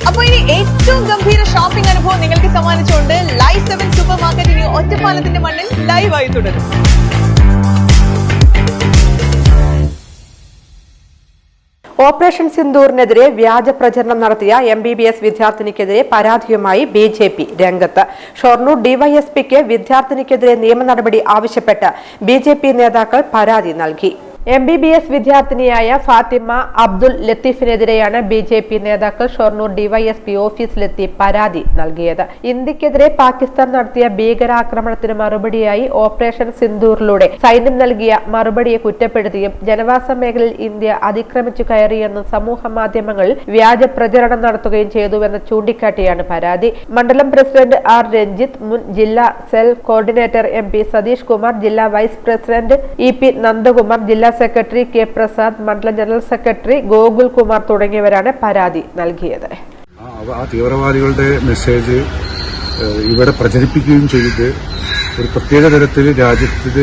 അപ്പോൾ ഇനി ഏറ്റവും ഗംഭീര ഷോപ്പിംഗ് അനുഭവം നിങ്ങൾക്ക് സമ്മാനിച്ചുകൊണ്ട് ലൈവ് 7 സൂപ്പർ മാർക്കറ്റ് ഇനി ഒറ്റപ്പാലത്തിന്റെ മണ്ണിൽ ലൈവായി തുടരും. ഓപ്പറേഷൻ സിന്ദൂറിനെതിരെ വ്യാജ പ്രചരണം നടത്തിയ MBBS വിദ്യാർത്ഥിനിക്കെതിരെ പരാതിയുമായി BJP രംഗത്ത്. ഷൊർണൂർ ഡിവൈഎസ്പിക്ക് വിദ്യാർത്ഥിനിക്കെതിരെ നിയമ നടപടി ആവശ്യപ്പെട്ട് BJP നേതാക്കൾ പരാതി നൽകി. MBBS വിദ്യാർത്ഥിനിയായ ഫാത്തിമ അബ്ദുൽ ലത്തീഫിനെതിരെയാണ് BJP നേതാക്കൾ ഷൊർണൂർ ഡിവൈഎസ്പി ഓഫീസിലെത്തി പരാതി നൽകിയത്. ഇന്ത്യക്കെതിരെ പാകിസ്ഥാൻ നടത്തിയ ഭീകരാക്രമണത്തിന് മറുപടിയായി ഓപ്പറേഷൻ സിന്ദൂറിലൂടെ സൈന്യം നൽകിയ മറുപടിയെ കുറ്റപ്പെടുത്തിയും ജനവാസ മേഖലയിൽ ഇന്ത്യ അതിക്രമിച്ചു കയറിയെന്നും സമൂഹ മാധ്യമങ്ങളിൽ വ്യാജ പ്രചരണം നടത്തുകയും ചെയ്തുവെന്ന് ചൂണ്ടിക്കാട്ടിയാണ് പരാതി. മണ്ഡലം പ്രസിഡന്റ് R രഞ്ജിത്ത്, മുൻ ജില്ലാ cell coordinator MP Satheesh Kumar, ജില്ലാ വൈസ് പ്രസിഡന്റ് EP നന്ദകുമാർ, ജില്ലാ സെക്രട്ടറി K പ്രസാദ്, മണ്ഡലം ജനറൽ സെക്രട്ടറി ഗോകുൽ കുമാർ തുടങ്ങിയവരാണ് പരാതി നൽകിയത്. ആ തീവ്രവാദികളുടെ മെസ്സേജ് ഇവിടെ പ്രചരിപ്പിക്കുകയും ചെയ്ത് ഒരു പ്രത്യേക തരത്തിൽ രാജ്യത്തിൽ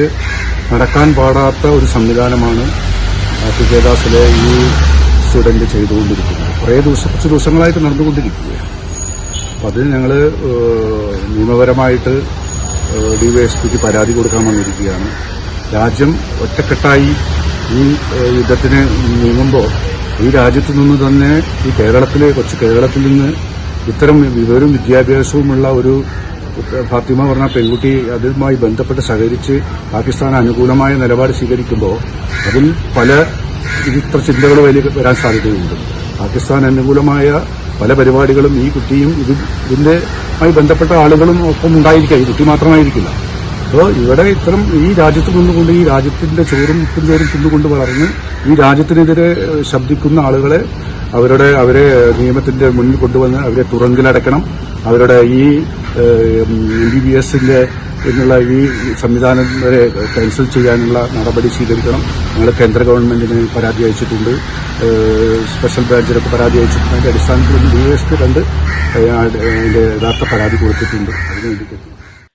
നടക്കാൻ പാടാത്ത ഒരു സംവിധാനമാണ് തുകേദാസിലെ ഈ സ്റ്റുഡന്റ് ചെയ്തുകൊണ്ടിരിക്കുന്നത്. കുറച്ച് ദിവസങ്ങളായിട്ട് നടന്നുകൊണ്ടിരിക്കുകയാണ്. അപ്പം അതിന് ഞങ്ങൾ നിയമപരമായിട്ട് DYSPക്ക് പരാതി കൊടുക്കാൻ വന്നിരിക്കുകയാണ്. രാജ്യം ഒറ്റക്കെട്ടായി ഈ യുദ്ധത്തിന് നീങ്ങുമ്പോൾ ഈ രാജ്യത്തു നിന്ന് തന്നെ ഈ കൊച്ചു കേരളത്തിൽ നിന്ന് ഇത്തരം വിവരവും വിദ്യാഭ്യാസവുമുള്ള ഒരു ഫാത്തിമ പറഞ്ഞ പെൺകുട്ടി അതുമായി ബന്ധപ്പെട്ട് സഹകരിച്ച് പാകിസ്ഥാൻ അനുകൂലമായ നിലപാട് സ്വീകരിക്കുമ്പോൾ അതിൽ പല ഇത്ര ചിന്തകൾ വരാൻ സാധ്യതയുണ്ട്. പാകിസ്ഥാൻ അനുകൂലമായ പല പരിപാടികളും ഈ കുട്ടിയും ഇതിന്റെമായി ബന്ധപ്പെട്ട ആളുകളും ഒപ്പം ഉണ്ടായിരിക്കുക. ഈ കുട്ടി മാത്രമായിരിക്കില്ല. അപ്പോൾ ഇവിടെ ഇത്തരം ഈ രാജ്യത്ത് നിന്നുകൊണ്ട് ഈ രാജ്യത്തിന്റെ ചോറും തിന്നുകൊണ്ട് വളർന്ന് ഈ രാജ്യത്തിനെതിരെ ശബ്ദിക്കുന്ന ആളുകളെ അവരെ നിയമത്തിന്റെ മുന്നിൽ കൊണ്ടുവന്ന് അവരെ തുറങ്കിലടക്കണം. അവരുടെ ഈ MBBSന്റെ എന്നുള്ള ഈ സംവിധാനം വരെ ക്യാൻസൽ ചെയ്യാനുള്ള നടപടി സ്വീകരിക്കണം. ഞങ്ങൾ കേന്ദ്ര ഗവൺമെന്റിന് പരാതി അയച്ചിട്ടുണ്ട്, സ്പെഷ്യൽ ബ്രാഞ്ചിനൊക്കെ പരാതി അയച്ചിട്ടുണ്ട്. അതിന്റെ അടിസ്ഥാനത്തിൽ DYSP അതിന്റെ യഥാർത്ഥ പരാതി കൊടുത്തിട്ടുണ്ട്. അതിനു വേണ്ടിയിട്ട്